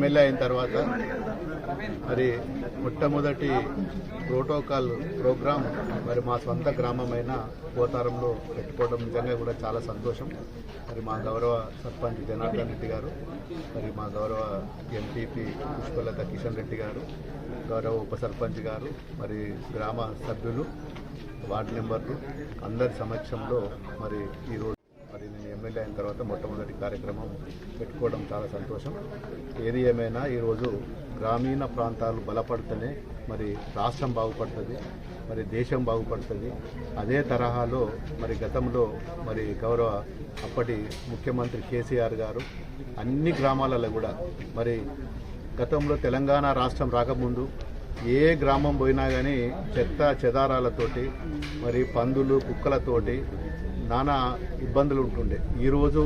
MLA అయిన తర్వాత మరి మొట్టమొదటి ప్రోటోకాల్ ప్రోగ్రాం మరి మా సొంత గ్రామమైన పోతారంలో పెట్టుకోవడం నిజంగా కూడా చాలా సంతోషం. మరి మా గౌరవ సర్పంచ్ జనార్దన్ రెడ్డి గారు, మరి మా గౌరవ ఎంపీపీ పుష్పలత కిషన్ రెడ్డి గారు, గౌరవ ఉప సర్పంచ్ గారు, మరి గ్రామ సభ్యులు, వార్డు మెంబర్లు అందరి సమక్షంలో మరి ఈరోజు మరి నేను ఎమ్మెల్యే అయిన తర్వాత మొట్టమొదటి కార్యక్రమం పెట్టుకోవడం చాలా సంతోషం. ఏది ఏమైనా ఈరోజు గ్రామీణ ప్రాంతాలు బలపడితేనే మరి రాష్ట్రం బాగుపడుతుంది, మరి దేశం బాగుపడుతుంది. అదే తరహాలో మరి గతంలో మరి గౌరవ అప్పటి ముఖ్యమంత్రి కేసీఆర్ గారు అన్ని గ్రామాలలో కూడా మరి గతంలో తెలంగాణ రాష్ట్రం రాకముందు ఏ గ్రామం పోయినా కానీ చెత్త చెదారాలతోటి మరి పందులు కుక్కలతోటి నానా ఇబ్బందులు ఉంటుండే. ఈరోజు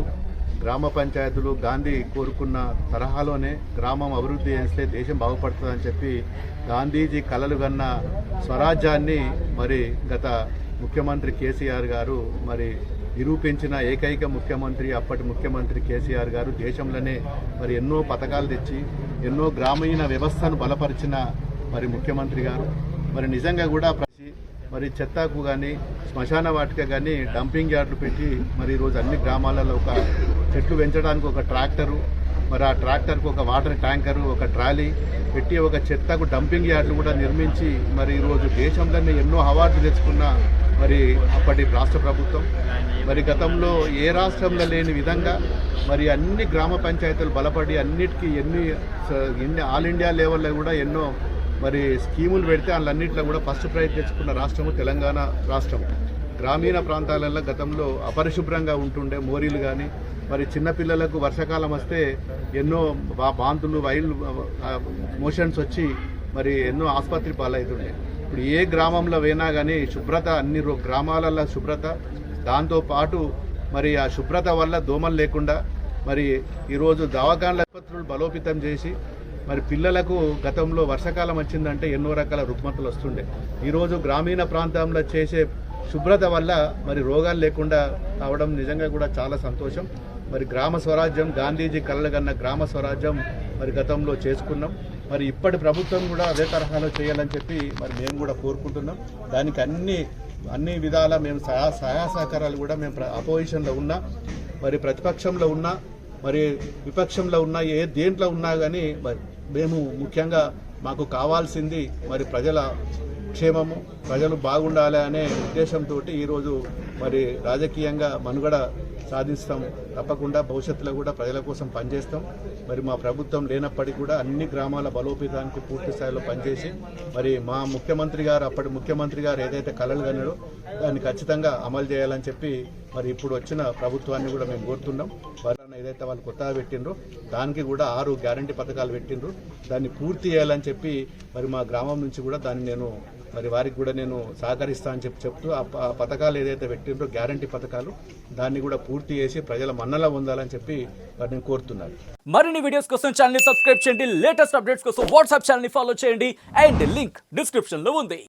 గ్రామ పంచాయతీలు గాంధీ కోరుకున్న తరహాలోనే గ్రామం అభివృద్ధి చేస్తే దేశం బాగుపడుతుందని చెప్పి గాంధీజీ కలలు కన్న స్వరాజ్యాన్ని మరి గత ముఖ్యమంత్రి కేసీఆర్ గారు మరి నిరూపించిన ఏకైక ముఖ్యమంత్రి అప్పటి ముఖ్యమంత్రి కేసీఆర్ గారు. దేశంలోనే మరి ఎన్నో పథకాలు తెచ్చి ఎన్నో గ్రామీణ వ్యవస్థను బలపరిచిన మరి ముఖ్యమంత్రి గారు. మరి నిజంగా కూడా మరి చెత్తకు కానీ శ్మశాన వాటిక కానీ డంపింగ్ యార్డులు పెట్టి మరి ఈరోజు అన్ని గ్రామాలలో ఒక చెట్లు పెంచడానికి ఒక ట్రాక్టరు, మరి ఆ ట్రాక్టర్కు ఒక వాటర్ ట్యాంకరు, ఒక ట్రాలీ పెట్టి ఒక చెత్తకు డంపింగ్ యార్డులు కూడా నిర్మించి మరి ఈరోజు దేశంలోనే ఎన్నో అవార్డులు తెచ్చుకున్న మరి అప్పటి రాష్ట్ర ప్రభుత్వం. మరి గతంలో ఏ రాష్ట్రంలో లేని విధంగా మరి అన్ని గ్రామ పంచాయతీలు బలపడి అన్నిటికీ ఎన్ని ఆల్ ఇండియా లెవెల్లో కూడా ఎన్నో మరి స్కీములు పెడితే వాళ్ళన్నింటిలో కూడా ఫస్ట్ ప్రైజ్ తెచ్చుకున్న రాష్ట్రము తెలంగాణ రాష్ట్రం. గ్రామీణ ప్రాంతాలలో గతంలో అపరిశుభ్రంగా ఉంటుండే మోరీలు కానీ మరి చిన్నపిల్లలకు వర్షాకాలం వస్తే ఎన్నో వాంతులు వైళ్ళు మోషన్స్ వచ్చి మరి ఎన్నో ఆసుపత్రి పాలవుతుండే. ఇప్పుడు ఏ గ్రామంలో పోయినా కానీ శుభ్రత, అన్ని గ్రామాలలో శుభ్రత, దాంతోపాటు మరి ఆ శుభ్రత వల్ల దోమలు లేకుండా మరి ఈరోజు దవాఖాన్ల ఆసుపత్రులు బలోపేతం చేసి మరి పిల్లలకు గతంలో వర్షాకాలం వచ్చిందంటే ఎన్నో రకాల రుగ్మతలు వస్తుండే. ఈరోజు గ్రామీణ ప్రాంతంలో చేసే శుభ్రత వల్ల మరి రోగాలు లేకుండా అవడం నిజంగా కూడా చాలా సంతోషం. మరి గ్రామ స్వరాజ్యం, గాంధీజీ కలలుగన్న గ్రామ స్వరాజ్యం మరి గతంలో చేసుకున్నాం. మరి ఇప్పటి ప్రభుత్వం కూడా అదే తరహాలో చేయాలని చెప్పి మరి మేము కూడా కోరుకుంటున్నాం. దానికి అన్ని విధాల మేము సహాయ సహకారాలు కూడా మేము అపోజిషన్లో ఉన్నా, మరి ప్రతిపక్షంలో ఉన్నా, మరి విపక్షంలో ఉన్నా, ఏ దేంట్లో ఉన్నా కానీ మరి మేము ముఖ్యంగా మాకు కావాల్సింది మరి ప్రజల క్షేమము, ప్రజలు బాగుండాలి అనే ఉద్దేశంతో ఈరోజు మరి రాజకీయంగా మనుగడ సాధిస్తాం. తప్పకుండా భవిష్యత్తులో కూడా ప్రజల కోసం పనిచేస్తాం. మరి మా ప్రభుత్వం లేనప్పటికీ కూడా అన్ని గ్రామాల బలోపేతానికి పూర్తి స్థాయిలో పనిచేసి మరి మా ముఖ్యమంత్రి గారు, అప్పటి ముఖ్యమంత్రి గారు ఏదైతే కలలు కన్నాడో దాన్ని ఖచ్చితంగా అమలు చేయాలని చెప్పి మరి ఇప్పుడు వచ్చిన ప్రభుత్వాన్ని కూడా మేము కోరుతున్నాం. వారిని ఏదైతే వాళ్ళు కొత్తగా పెట్టిండ్రో దానికి కూడా 6 గ్యారంటీ పథకాలు పెట్టిండ్రు, దాన్ని పూర్తి చేయాలని చెప్పి మరి మా గ్రామం నుంచి కూడా దాన్ని నేను మరి వారికి కూడా నేను సహకరిస్తా అని చెప్తూ ఆ పథకాలు ఏదైతే పెట్టిండ్రో గ్యారంటీ పథకాలు దాన్ని కూడా పూర్తి చేసి ప్రజల మన్నల పొందాలని చెప్పి వారిని కోరుతున్నారు. మరిన్ని వీడియోస్ కోసం ఛానల్ ని సబ్స్క్రైబ్ చేయండి, లేటెస్ట్ అప్డేట్స్ కోసం వాట్సాప్ ఛానల్ ని ఫాలో చేయండి అండ్ లింక్ డిస్క్రిప్షన్ లో ఉంది.